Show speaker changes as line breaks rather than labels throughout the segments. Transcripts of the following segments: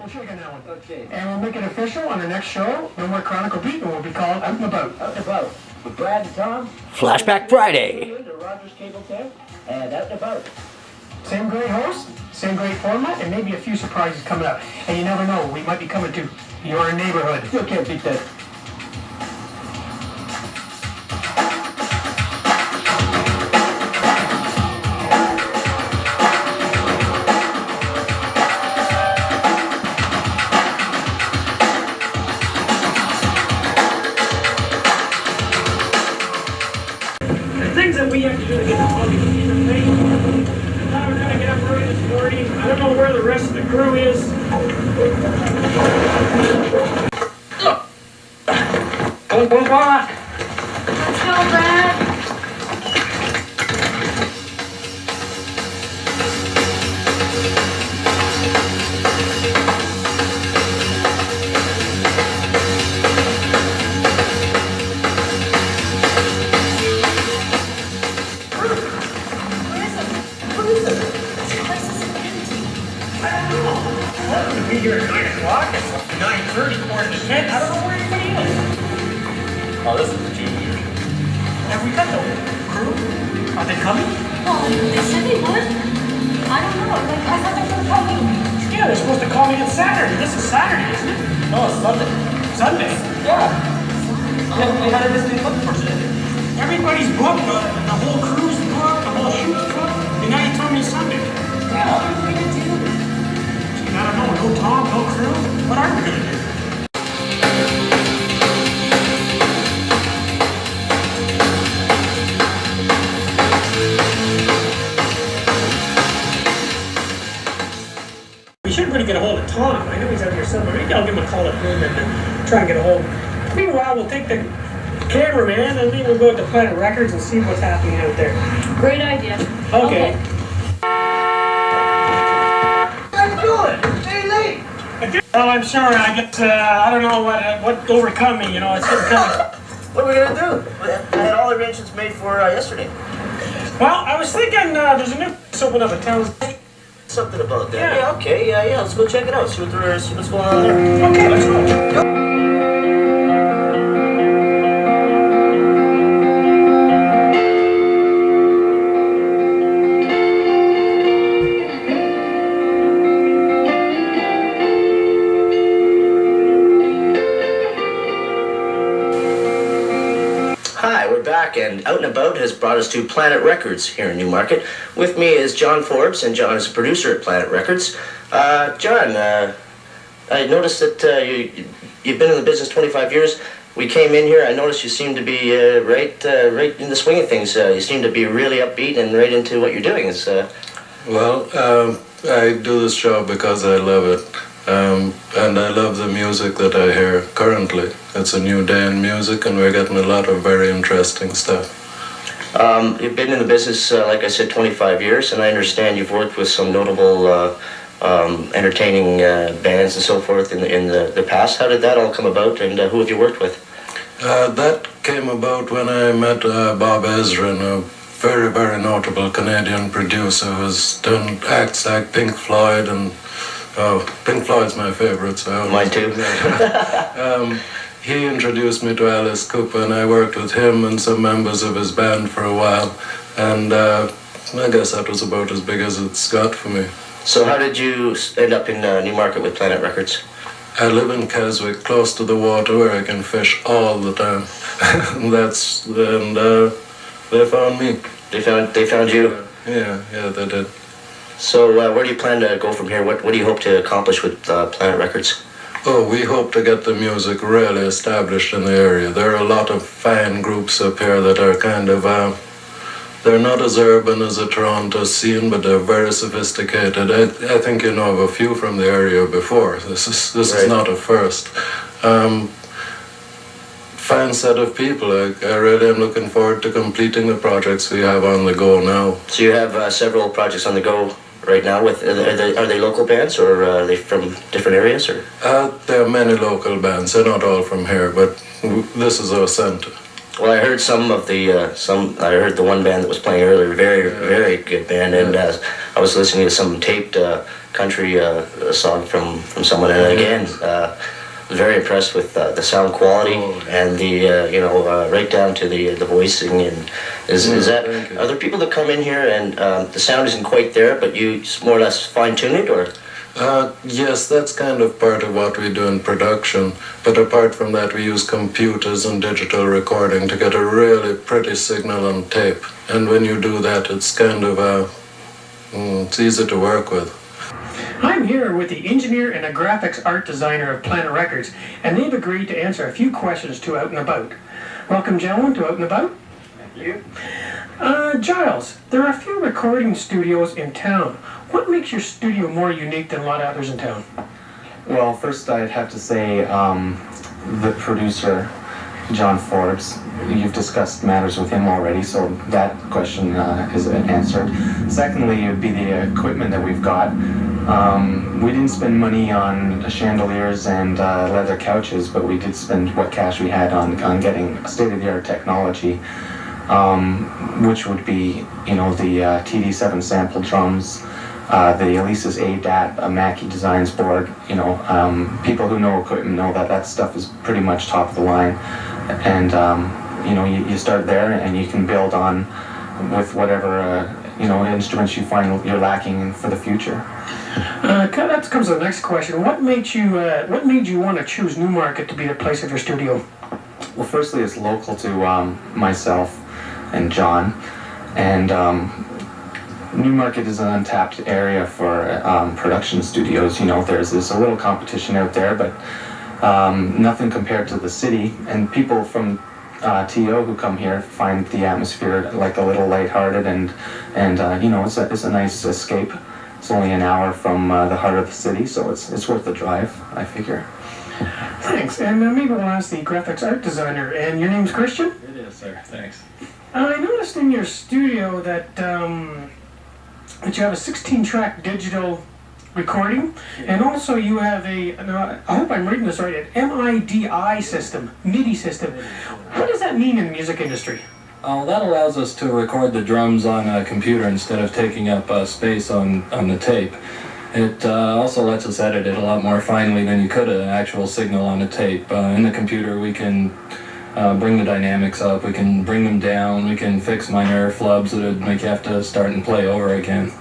We'll shake on that one.
Okay.
And we'll make it official on the next show. No more Chronicle Beat, and we'll be called Out and About.
Out and About. With Brad and Tom.
Flashback Friday.
The Rogers Cable Tent. And Out and About.
Same great host, same great format, and maybe a few surprises coming up. And you never know, we might be coming to your neighborhood.
Still can't beat that.
Things that we have to do to get the public to see the thing. Now we're gonna get up early this morning. I don't know where the rest of the crew is. Let's go,
Brad.
We'll be here at 9 o'clock. It's 9:30, quarter to 10. I don't know where anybody is.
Oh, this is too weird.
Have we got the crew? Are they coming?
Well, they said they would. I don't know. Like, I thought they were going to call me.
Yeah, they're supposed to call me on Saturday. This is Saturday, isn't it?
No, it's Sunday.
Sunday.
Yeah. We had a visiting book for today.
Everybody's booked. The whole crew's booked. The whole shoot's booked. And now you tell me it's Sunday.
Yeah, what are we going to do?
I don't know. No Tom, no crew. What are we going to do? We should really get a hold of Tom. I know he's out here somewhere. Maybe I'll give him a call at him and try and get a hold. Meanwhile, we'll take the cameraman and then we'll go to Planet Records and see what's happening out there.
Great idea.
Okay.
How you doing? Stay late.
Well, I'm sorry. I guess I don't know what overcome me. You know, it's getting kind of.
What are we gonna do? I had all the arrangements made for yesterday.
Well, I was thinking there's a new place open up in town.
Something about that.
Yeah.
Yeah, okay, yeah. Let's go check it out. See what's going on there.
Okay, let's go.
Hi, we're back, and Out and About has brought us to Planet Records here in Newmarket. With me is John Forbes, and John is a producer at Planet Records. John, I noticed that you've been in the business 25 years. We came in here, I noticed you seem to be right in the swing of things. You seem to be really upbeat and right into what you're doing.
Well, I do this job because I love it. And I love the music that I hear currently. It's a new day in music, and we're getting a lot of very interesting stuff.
You've been in the business, like I said, 25 years, and I understand you've worked with some notable entertaining bands and so forth in the past. How did that all come about, and who have you worked with?
That came about when I met Bob Ezrin, a very, very notable Canadian producer who's done acts like Pink Floyd and Pink Floyd's my favorite, so
mine too.
He introduced me to Alice Cooper, and I worked with him and some members of his band for a while, and I guess that was about as big as it's got for me.
So how did you end up in Newmarket with Planet Records?
I live in Keswick, close to the water, where I can fish all the time. and they found me.
They found you?
Yeah, they did.
So where do you plan to go from here? What do you hope to accomplish with Planet Records?
Oh, we hope to get the music really established in the area. There are a lot of fine groups up here that are kind of, they're not as urban as the Toronto scene, but they're very sophisticated. I think you know of a few from the area before. This is not a first. Fine set of people. I really am looking forward to completing the projects we have on the go now.
So you have several projects on the go right now. With are they local bands, or are they from different areas? Or
there are many local bands. They're not all from here, but this is our center.
Well, I heard I heard the one band that was playing earlier, very good band, and I was listening to some taped country song from someone, and again, very impressed with the sound quality and the right down to the voicing. And is that, are there people that come in here and the sound isn't quite there, but you more or less fine tune it, or?
Yes, that's kind of part of what we do in production. But apart from that, we use computers and digital recording to get a really pretty signal on tape. And when you do that, it's kind of it's easy to work with.
I'm here with the engineer and a graphics art designer of Planet Records, and they've agreed to answer a few questions to Out and About. Welcome, gentlemen, to Out and About.
Thank you.
Giles, there are a few recording studios in town. What makes your studio more unique than a lot of others in town?
Well, first I'd have to say the producer, John Forbes. You've discussed matters with him already, so that question is answered. Secondly, it would be the equipment that we've got. We didn't spend money on chandeliers and leather couches, but we did spend what cash we had on getting state-of-the-art technology, which would be, the TD7 sample drums, the Elisa's ADAT, a Mackie Designs board. People who know equipment know that stuff is pretty much top of the line. And, you start there and you can build on with whatever, instruments you find you're lacking for the future.
That comes to the next question. What made you want to choose Newmarket to be the place of your studio?
Well, firstly, it's local to myself and John. And Newmarket is an untapped area for production studios. There's a little competition out there, but nothing compared to the city. And people from TO who come here find the atmosphere like a little lighthearted, and it's a nice escape. It's only an hour from the heart of the city, so it's worth the drive, I figure.
Thanks. And maybe we'll ask the graphics art designer. And your name's Christian?
It is, sir. Thanks.
I noticed in your studio that you have a 16-track digital recording, and also you have I hope I'm reading this right, an MIDI system, MIDI system. What does that mean in the music industry?
That allows us to record the drums on a computer instead of taking up space on the tape. It also lets us edit it a lot more finely than you could an actual signal on a tape. In the computer we can bring the dynamics up, we can bring them down, we can fix minor flubs that would make you have to start and play over again.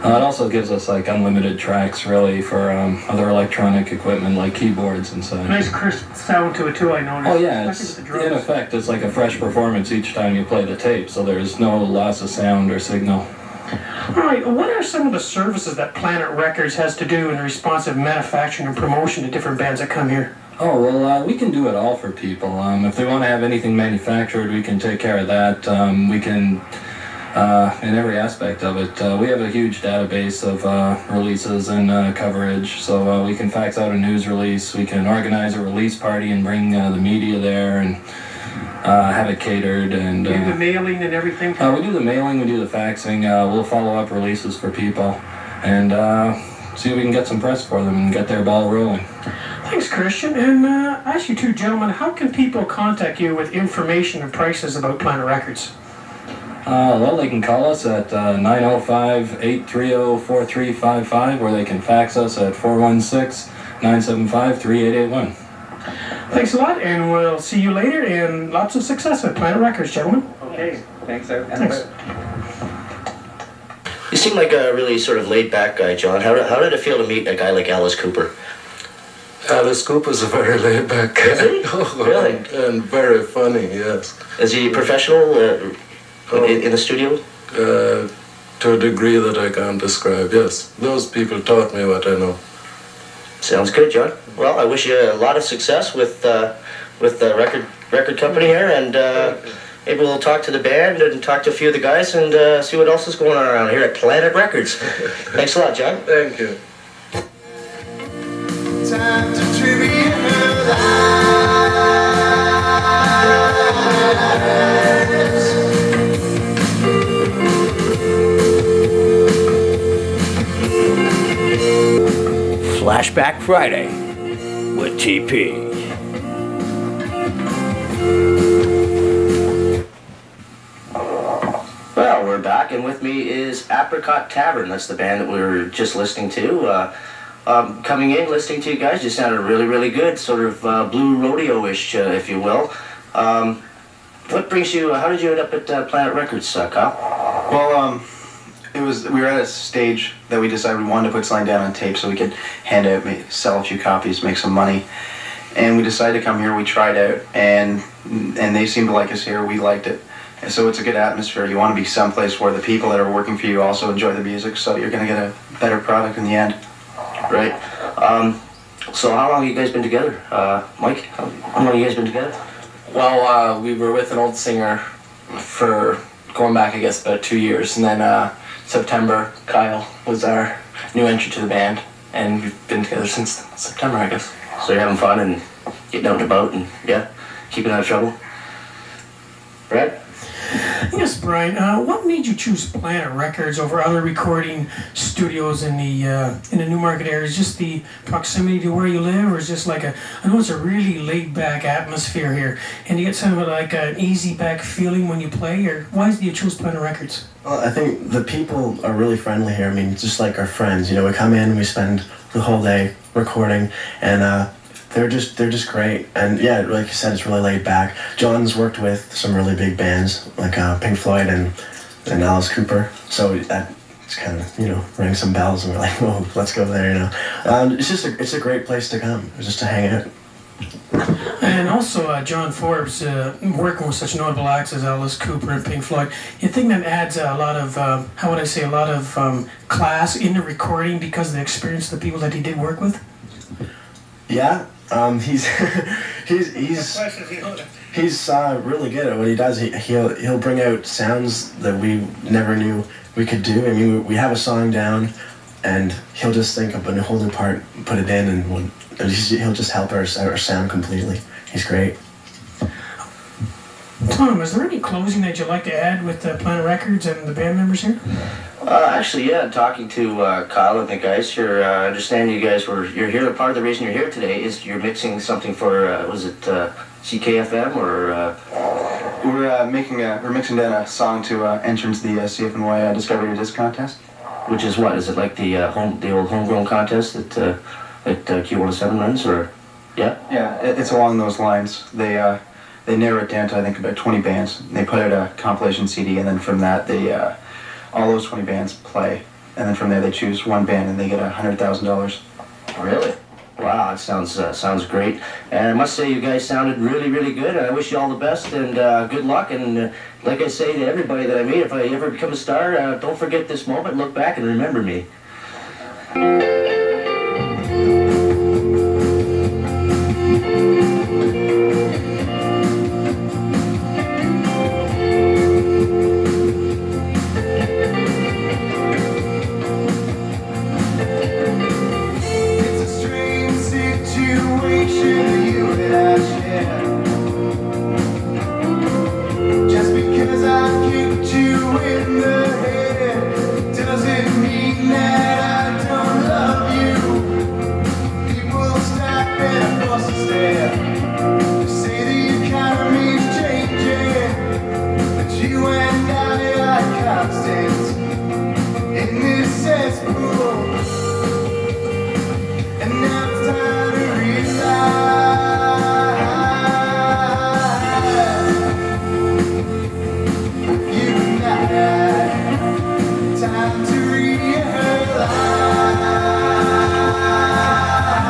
It also gives us unlimited tracks really for other electronic equipment like keyboards and such.
Nice crisp sound to it too, I noticed.
Oh yeah, in effect it's like a fresh performance each time you play the tape, so there's no loss of sound or signal.
Alright, what are some of the services that Planet Records has to do in responsive manufacturing and promotion to different bands that come here?
Oh, well, we can do it all for people. If they want to have anything manufactured, we can take care of that. We can, in every aspect of it. We have a huge database of releases and coverage, so we can fax out a news release, we can organize a release party and bring the media there and have it catered. And
do the mailing and everything?
We do the mailing, we do the faxing, we'll follow up releases for people, and see if we can get some press for them and get their ball rolling.
Thanks, Christian. And I ask you two gentlemen, how can people contact you with information and prices about Planet Records?
Well, they can call us at 905-830-4355, or they can fax us at 416-975-3881.
Thanks a lot, and we'll see you later, and lots of success at Planet Records, gentlemen.
Okay, thanks.
Thanks.
You seem like a really sort of laid-back guy, John. How did it feel to meet a guy like Alice Cooper?
Alice Cooper's a very laid-back guy.
Is he? Really?
And very funny, yes.
Is he professional in the studio?
To a degree that I can't describe, yes. Those people taught me what I know.
Sounds good, John. Well, I wish you a lot of success with the record company here, and maybe we'll talk to the band and talk to a few of the guys and see what else is going on around here at Planet Records. Thanks a lot, John.
Thank you.
Time to trivialize.
Flashback Friday with TP.
Well, we're
we're back, and with me is Apricot Tavern. That's the band that we were just listening to. Coming in, listening to you guys, just sounded really, really good, sort of blue rodeo-ish, if you will. What brings you? How did you end up at Planet Records, Kyle?
Well, we were at a stage that we decided we wanted to put something down on tape so we could hand out, sell a few copies, make some money. And we decided to come here. We tried out, and they seemed to like us here. We liked it. And so it's a good atmosphere. You want to be someplace where the people that are working for you also enjoy the music, so you're going to get a better product in the end.
Right. So how long have you guys been together? Mike, how long have you guys been together?
Well, we were with an old singer for going back, I guess, about 2 years, and then September, Kyle was our new entry to the band, and we've been together since September, I guess.
So you're having fun and getting out and about and, yeah, keeping out of trouble? Brad?
Yes, Brian. What made you choose Planet Records over other recording studios in the Newmarket area? Is just the proximity to where you live, or is just like I know it's a really laid-back atmosphere here, and you get sort of like an easy-back feeling when you play, or why did you choose Planet Records?
Well, I think the people are really friendly here. I mean, just like our friends. You know, we come in, we spend the whole day recording, and they're just great. And yeah, like you said, it's really laid back. John's worked with some really big bands like Pink Floyd and Alice Cooper, so that's kind of, you know, rang some bells, and we're like, whoa, let's go there, you know. It's a great place to come, just to hang out.
And also, John Forbes, working with such notable acts as Alice Cooper and Pink Floyd, you think that adds a lot of, how would I say, a lot of class in the recording because of the experience of the people that he did work with?
Yeah, he's really good at what he does. He'll bring out sounds that we never knew we could do. I mean, we have a song down, and he'll just think of a whole new part, put it in, and he'll just help our sound completely. He's great.
Tom, is there any closing that you'd like to add with Planet Records and the band members here?
Actually, yeah, talking to Kyle and the guys here, I understand you guys you're here. Part of the reason you're here today is you're mixing something for, was it CKFM or?
We're mixing down a song to enter into the CFNY Discovery Your Disc contest.
Which is what? Is it like the old homegrown contest that Q107 runs, or? Yeah.
Yeah, it's along those lines. They narrow it down to, I think, about 20 bands. They put out a compilation CD, and then from that all those 20 bands play, and then from there they choose one band and they get $100,000.
Really? Wow, that sounds great. And I must say, you guys sounded really, really good. I wish you all the best and good luck. And like I say to everybody that I meet, if I ever become a star, don't forget this moment. Look back and remember me.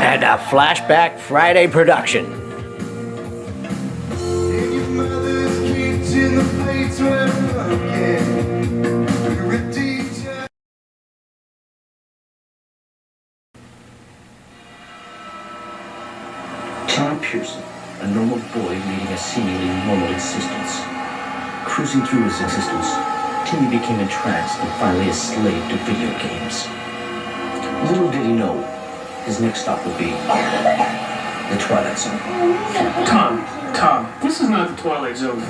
And a Flashback Friday production.
Tom Pearson, a normal boy leading a seemingly normal existence. Cruising through his existence, Timmy became entranced and finally a slave to video games. Little did he know, his next stop would be the Twilight Zone.
Tom, this is not the Twilight Zone.